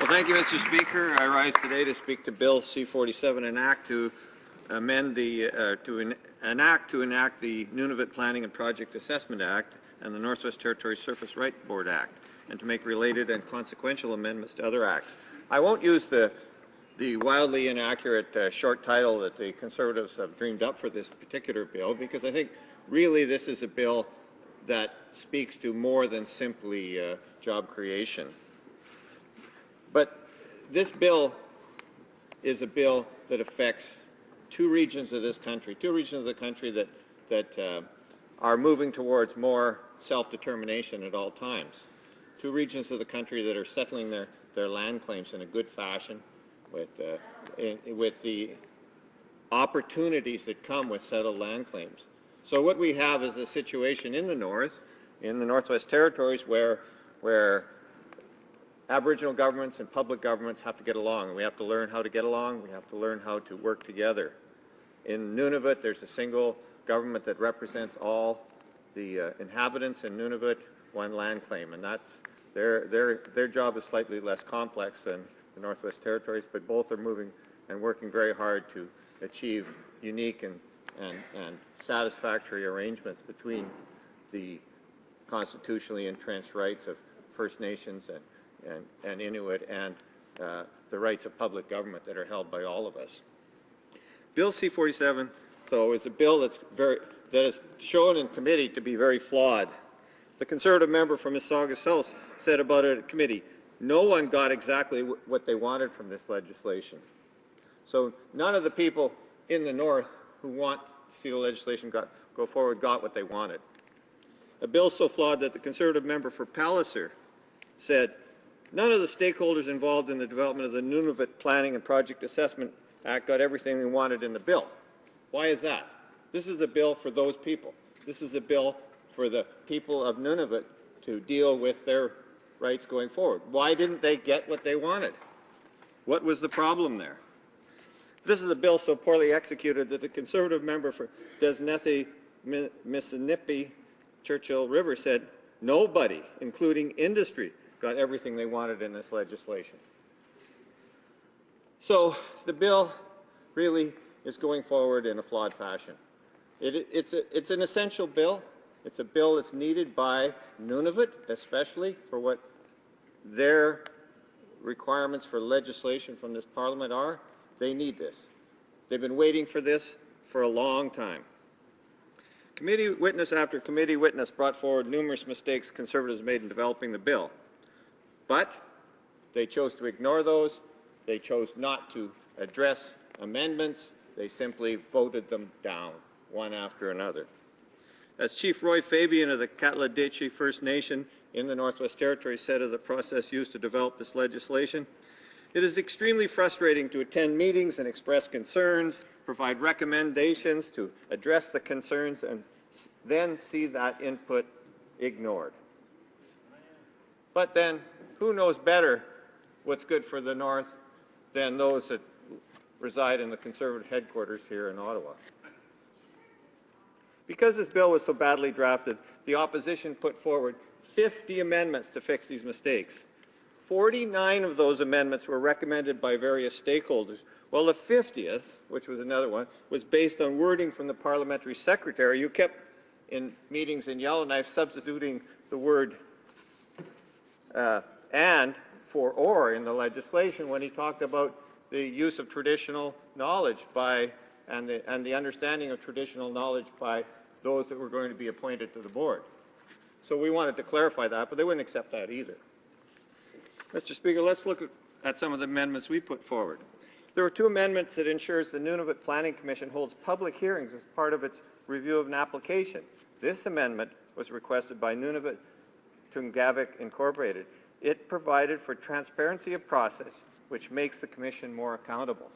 Well, thank you, Mr. Speaker. I rise today to speak to Bill C-47 enact to amend the enact the Nunavut Planning and Project Assessment Act and the Northwest Territories Surface Right Board Act, and to make related and consequential amendments to other acts. I won't use the wildly inaccurate short title that the Conservatives have dreamed up for this particular bill, because I think really this is a bill that speaks to more than simply job creation. But this bill is a bill that affects two regions of this country, that are moving towards more self-determination at all times. Two regions of the country that are settling their land claims in a good fashion with the opportunities that come with settled land claims. So what we have is a situation in the north, in the Northwest Territories, where Aboriginal governments and public governments have to get along, and we have to learn how to get along. We have to learn how to work together. In Nunavut, there's a single government that represents all the inhabitants in Nunavut, one land claim, and that's their job is slightly less complex than the Northwest Territories, but both are moving and working very hard to achieve unique and satisfactory arrangements between the constitutionally entrenched rights of First Nations and Inuit and the rights of public government that are held by all of us. Bill C-47, though, is a bill that is shown in committee to be very flawed. The Conservative member from Mississauga South said about it at committee, no one got exactly what they wanted from this legislation. So none of the people in the north who want to see the legislation go forward got what they wanted. A bill so flawed that the Conservative member for Palliser said, none of the stakeholders involved in the development of the Nunavut Planning and Project Assessment Act got everything they wanted in the bill. Why is that? This is a bill for those people. This is a bill for the people of Nunavut to deal with their rights going forward. Why didn't they get what they wanted? What was the problem there? This is a bill so poorly executed that the Conservative member for Desnethi Mississippi Churchill River said nobody, including industry, got everything they wanted in this legislation. So the bill really is going forward in a flawed fashion. It's an essential bill. It's a bill that's needed by Nunavut, especially for what their requirements for legislation from this Parliament are. They need this. They've been waiting for this for a long time. Committee witness after committee witness brought forward numerous mistakes Conservatives made in developing the bill. But they chose to ignore those. They chose not to address amendments. They simply voted them down, one after another. As Chief Roy Fabian of the Katla-Dehchi First Nation in the Northwest Territories said of the process used to develop this legislation, it is extremely frustrating to attend meetings and express concerns, provide recommendations to address the concerns, and then see that input ignored. But then, who knows better what's good for the North than those that reside in the Conservative headquarters here in Ottawa? Because this bill was so badly drafted, the opposition put forward 50 amendments to fix these mistakes. 49 of those amendments were recommended by various stakeholders, while the 50th, which was another one, was based on wording from the parliamentary secretary who kept in meetings in Yellowknife substituting the word and for or in the legislation when he talked about the use of traditional knowledge and the understanding of traditional knowledge by those that were going to be appointed to the board. So we wanted to clarify that, but they wouldn't accept that either. Mr. Speaker, let's look at some of the amendments we put forward. There were two amendments that ensures the Nunavut Planning Commission holds public hearings as part of its review of an application. This amendment was requested by Nunavut Tungavik Incorporated. It provided for transparency of process, which makes the Commission more accountable.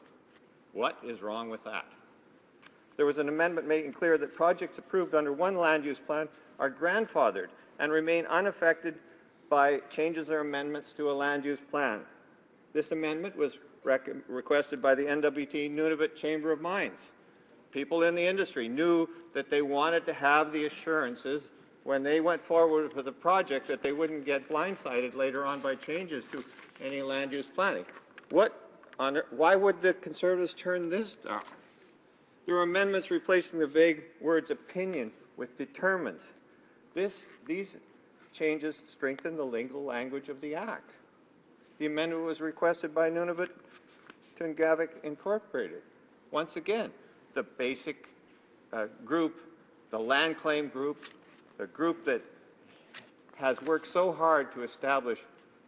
What is wrong with that? There was an amendment making clear that projects approved under one land use plan are grandfathered and remain unaffected by changes or amendments to a land use plan. This amendment was requested by the NWT Nunavut Chamber of Mines. People in the industry knew that they wanted to have the assurances when they went forward with the project that they wouldn't get blindsided later on by changes to any land use planning. Why would the Conservatives turn this down? There were amendments replacing the vague words opinion with determines. These changes strengthen the legal language of the Act. The amendment was requested by Nunavut to Nunavut Incorporated. Once again, the basic group, the land claim group, the group that has worked so hard to establish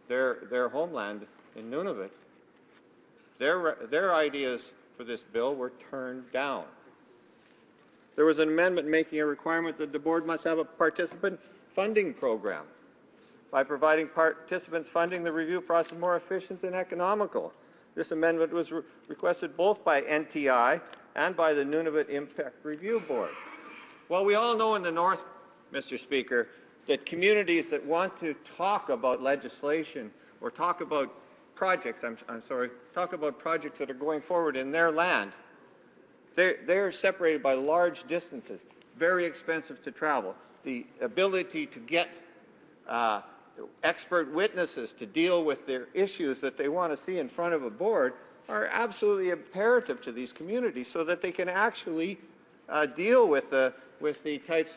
their homeland in Nunavut, their ideas for this bill were turned down. There was an amendment making a requirement that the board must have a participant funding program. By providing participants funding, the review process more efficient and economical. This amendment was requested both by NTI and by the Nunavut Impact Review Board. Well, we all know in the North, Mr. Speaker, that communities that want to talk about legislation or talk about projects, talk about projects that are going forward in their land, they're separated by large distances, very expensive to travel. The ability to get expert witnesses to deal with their issues that they want to see in front of a board are absolutely imperative to these communities so that they can actually deal with the types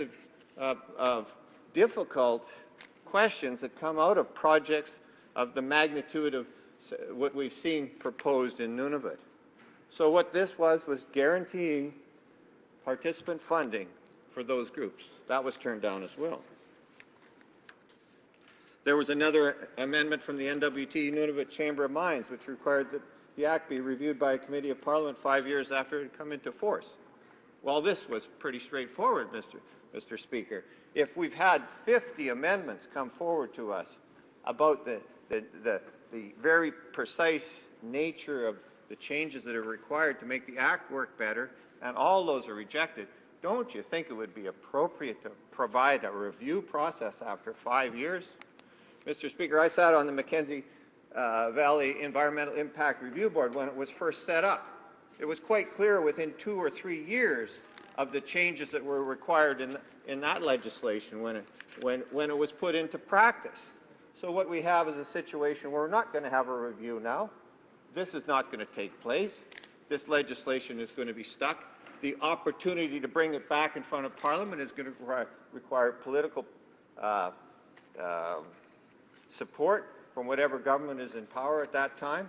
of difficult questions that come out of projects of the magnitude of what we've seen proposed in Nunavut. So what this was guaranteeing participant funding for those groups. That was turned down as well. There was another amendment from the NWT Nunavut Chamber of Mines which required that the Act be reviewed by a committee of Parliament 5 years after it had come into force. Well, this was pretty straightforward, Mr. Speaker. If we've had 50 amendments come forward to us about the very precise nature of the changes that are required to make the Act work better, and all those are rejected, don't you think it would be appropriate to provide a review process after 5 years? Mr. Speaker, I sat on the Mackenzie Valley Environmental Impact Review Board when it was first set up. It was quite clear within 2 or 3 years of the changes that were required in that legislation when it was put into practice. So what we have is a situation where we're not going to have a review now. This is not going to take place. This legislation is going to be stuck. The opportunity to bring it back in front of Parliament is going to require political support from whatever government is in power at that time.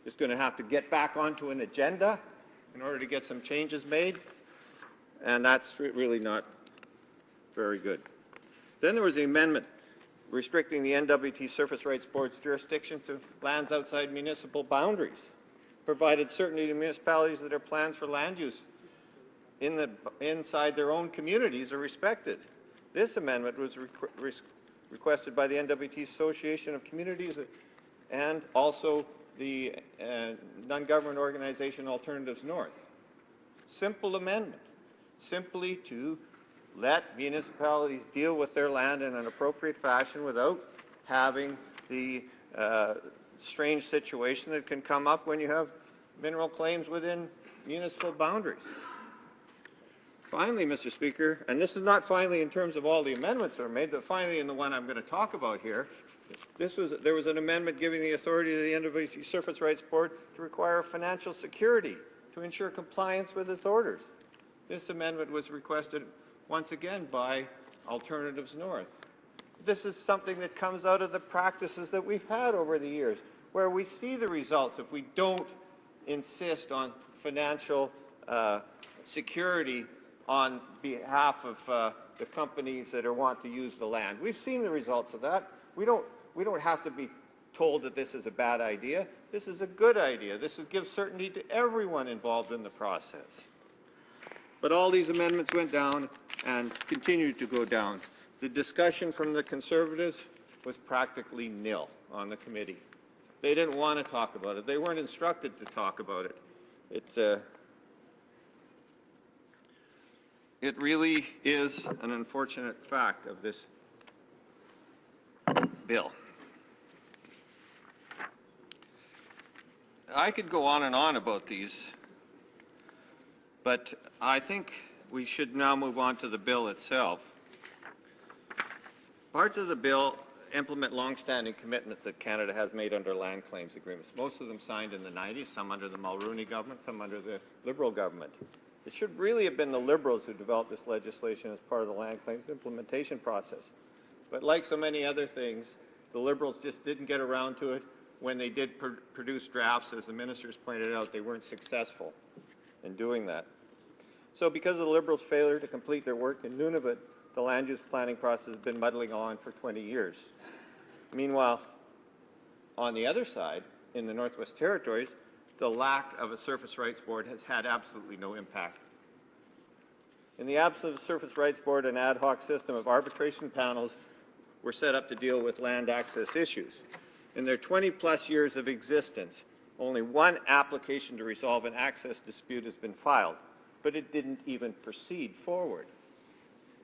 It's going to have to get back onto an agenda in order to get some changes made, and that's really not very good. Then there was the amendment restricting the NWT Surface Rights Board's jurisdiction to lands outside municipal boundaries, provided certainty to municipalities that their plans for land use inside their own communities are respected. This amendment was requested by the NWT Association of Communities and also the non-government organization Alternatives North. Simple amendment, simply to let municipalities deal with their land in an appropriate fashion without having the strange situation that can come up when you have mineral claims within municipal boundaries. Finally, Mr. Speaker, and this is not finally in terms of all the amendments that are made, but finally in the one I'm going to talk about here, there was an amendment giving the authority to the NWT Surface Rights Board to require financial security to ensure compliance with its orders. This amendment was requested once again by Alternatives North. This is something that comes out of the practices that we've had over the years, where we see the results if we don't insist on financial security on behalf of the companies that want to use the land. We've seen the results of that. We don't have to be told that this is a bad idea. This is a good idea. This gives certainty to everyone involved in the process. But all these amendments went down and continue to go down. The discussion from the Conservatives was practically nil on the committee. They didn't want to talk about it. They weren't instructed to talk about it. It really is an unfortunate fact of this bill. I could go on and on about these, but I think we should now move on to the bill itself. Parts of the bill implement long-standing commitments that Canada has made under land claims agreements, most of them signed in the 90s, some under the Mulroney government, some under the Liberal government. It should really have been the Liberals who developed this legislation as part of the land claims implementation process. But like so many other things, the Liberals just didn't get around to it. When they did produce drafts, as the ministers pointed out, they weren't successful in doing that. So because of the Liberals' failure to complete their work in Nunavut, the land use planning process has been muddling on for 20 years. Meanwhile, on the other side, in the Northwest Territories, the lack of a Surface Rights Board has had absolutely no impact. In the absence of a Surface Rights Board, an ad hoc system of arbitration panels were set up to deal with land access issues. In their 20-plus years of existence, only one application to resolve an access dispute has been filed, but it didn't even proceed forward.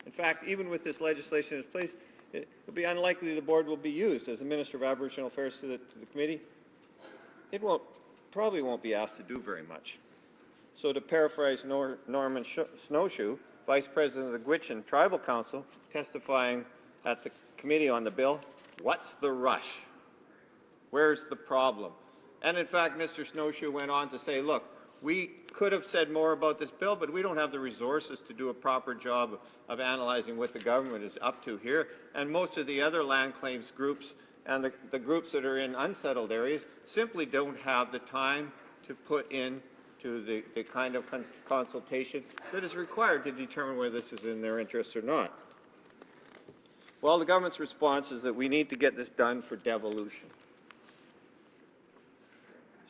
In fact, even with this legislation in place, it will be unlikely the board will be used. As the Minister of Aboriginal Affairs to the committee, it probably won't be asked to do very much. So to paraphrase Norman Snowshoe, Vice President of the Gwich'in Tribal Council, testifying at the committee on the bill, what's the rush? Where's the problem? And in fact, Mr. Snowshoe went on to say, look, we could have said more about this bill, but we don't have the resources to do a proper job of analyzing what the government is up to here. And most of the other land claims groups and the groups that are in unsettled areas simply don't have the time to put in to the kind of consultation that is required to determine whether this is in their interests or not. Well, the government's response is that we need to get this done for devolution.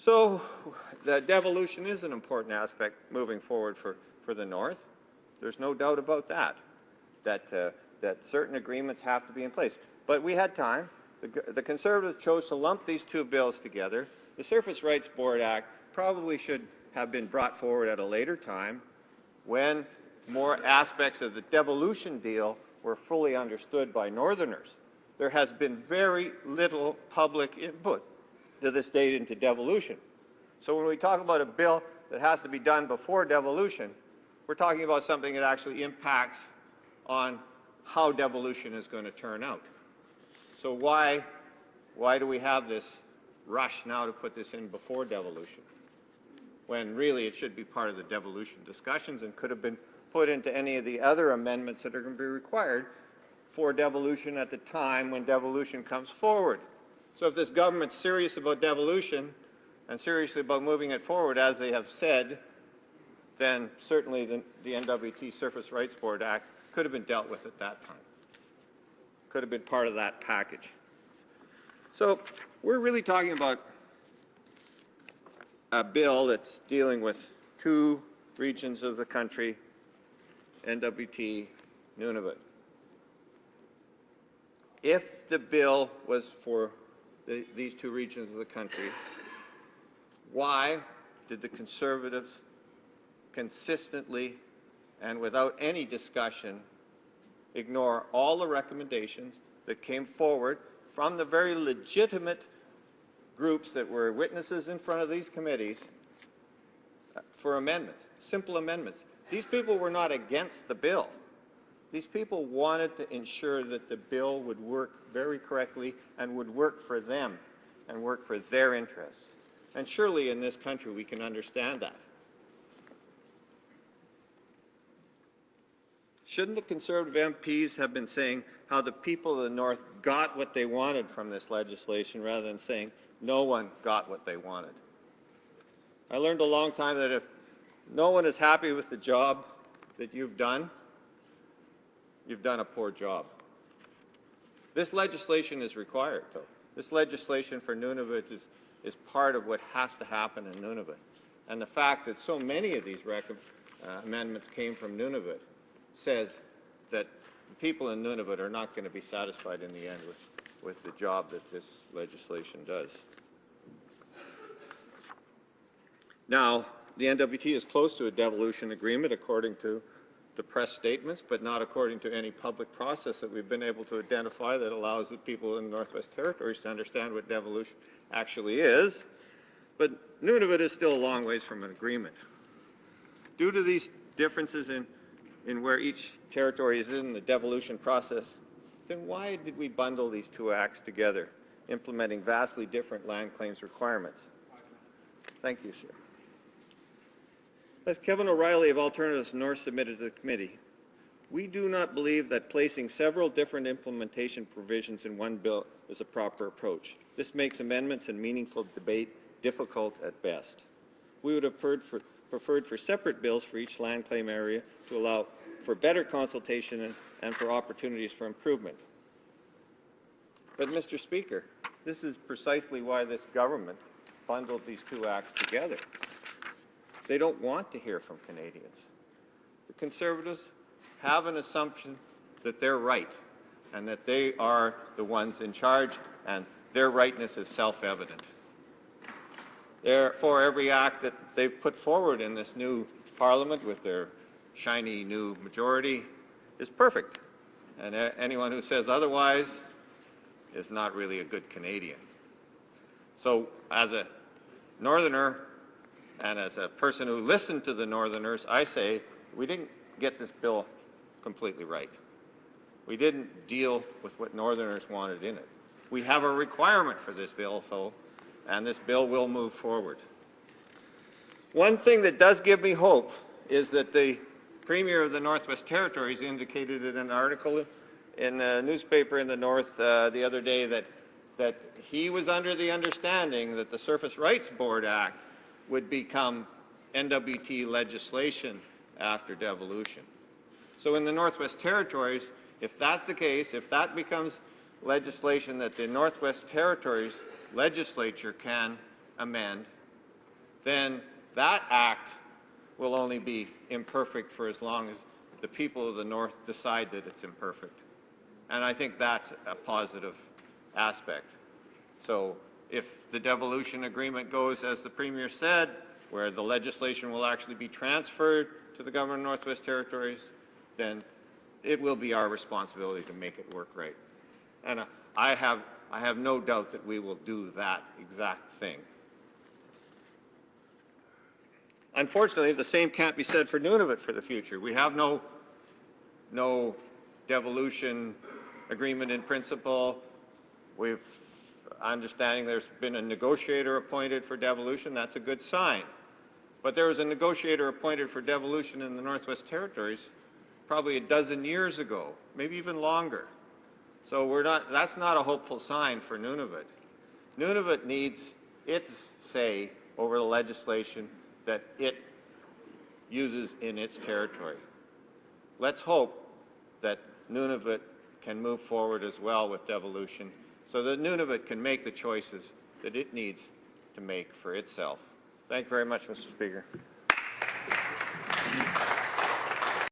So the devolution is an important aspect moving forward for the North. There's no doubt about that, that certain agreements have to be in place. But we had time. The Conservatives chose to lump these two bills together. The Surface Rights Board Act probably should have been brought forward at a later time when more aspects of the devolution deal were fully understood by Northerners. There has been very little public input to this date into devolution. So when we talk about a bill that has to be done before devolution, we're talking about something that actually impacts on how devolution is going to turn out. So why do we have this rush now to put this in before devolution, when really it should be part of the devolution discussions and could have been put into any of the other amendments that are going to be required for devolution at the time when devolution comes forward. So if this government's serious about devolution and seriously about moving it forward, as they have said, then certainly the NWT Surface Rights Board Act could have been dealt with at that time. Could have been part of that package. So we're really talking about a bill that's dealing with two regions of the country, NWT, Nunavut. If the bill was for these two regions of the country, why did the Conservatives consistently and without any discussion ignore all the recommendations that came forward from the very legitimate groups that were witnesses in front of these committees for amendments, simple amendments? These people were not against the bill. These people wanted to ensure that the bill would work very correctly and would work for them and work for their interests. And surely in this country we can understand that. Shouldn't the Conservative MPs have been saying how the people of the North got what they wanted from this legislation rather than saying no one got what they wanted? I learned a long time that if no one is happy with the job that you've done a poor job. This legislation is required, though. This legislation for Nunavut is part of what has to happen in Nunavut. And the fact that so many of these amendments came from Nunavut says that the people in Nunavut are not going to be satisfied in the end with the job that this legislation does. Now, the NWT is close to a devolution agreement according to the press statements, but not according to any public process that we've been able to identify that allows the people in the Northwest Territories to understand what devolution actually is. But Nunavut is still a long ways from an agreement. Due to these differences in where each territory is in the devolution process, then why did we bundle these two acts together, implementing vastly different land claims requirements? Thank you, sir. As Kevin O'Reilly of Alternatives North submitted to the committee, we do not believe that placing several different implementation provisions in one bill is a proper approach. This makes amendments and meaningful debate difficult at best. We would have preferred for separate bills for each land claim area to allow for better consultation and for opportunities for improvement. But, Mr. Speaker, this is precisely why this government bundled these two acts together. They don't want to hear from Canadians. The Conservatives have an assumption that they're right and that they are the ones in charge and their rightness is self-evident. Therefore, every act that they've put forward in this new Parliament with their shiny new majority is perfect. And anyone who says otherwise is not really a good Canadian. So as a Northerner and as a person who listened to the Northerners, I say we didn't get this bill completely right. We didn't deal with what Northerners wanted in it. We have a requirement for this bill, though, and this bill will move forward. One thing that does give me hope is that the Premier of the Northwest Territories indicated in an article in a newspaper in the North the other day that he was under the understanding that the Surface Rights Board Act would become NWT legislation after devolution. So in the Northwest Territories, if that's the case, if that becomes legislation that the Northwest Territories legislature can amend, then that act will only be imperfect for as long as the people of the North decide that it's imperfect. And I think that's a positive aspect. So if the devolution agreement goes as the Premier said, where the legislation will actually be transferred to the government of Northwest Territories, then it will be our responsibility to make it work right. And I have no doubt that we will do that exact thing. Unfortunately, the same can't be said for Nunavut for the future. We have no devolution agreement in principle. We've understanding there's been a negotiator appointed for devolution. That's a good sign. But there was a negotiator appointed for devolution in the Northwest Territories probably a dozen years ago, maybe even longer. So that's not a hopeful sign for Nunavut. Nunavut needs its say over the legislation that it uses in its territory. Let's hope that Nunavut can move forward as well with devolution so that Nunavut can make the choices that it needs to make for itself. Thank you very much, Mr. Speaker.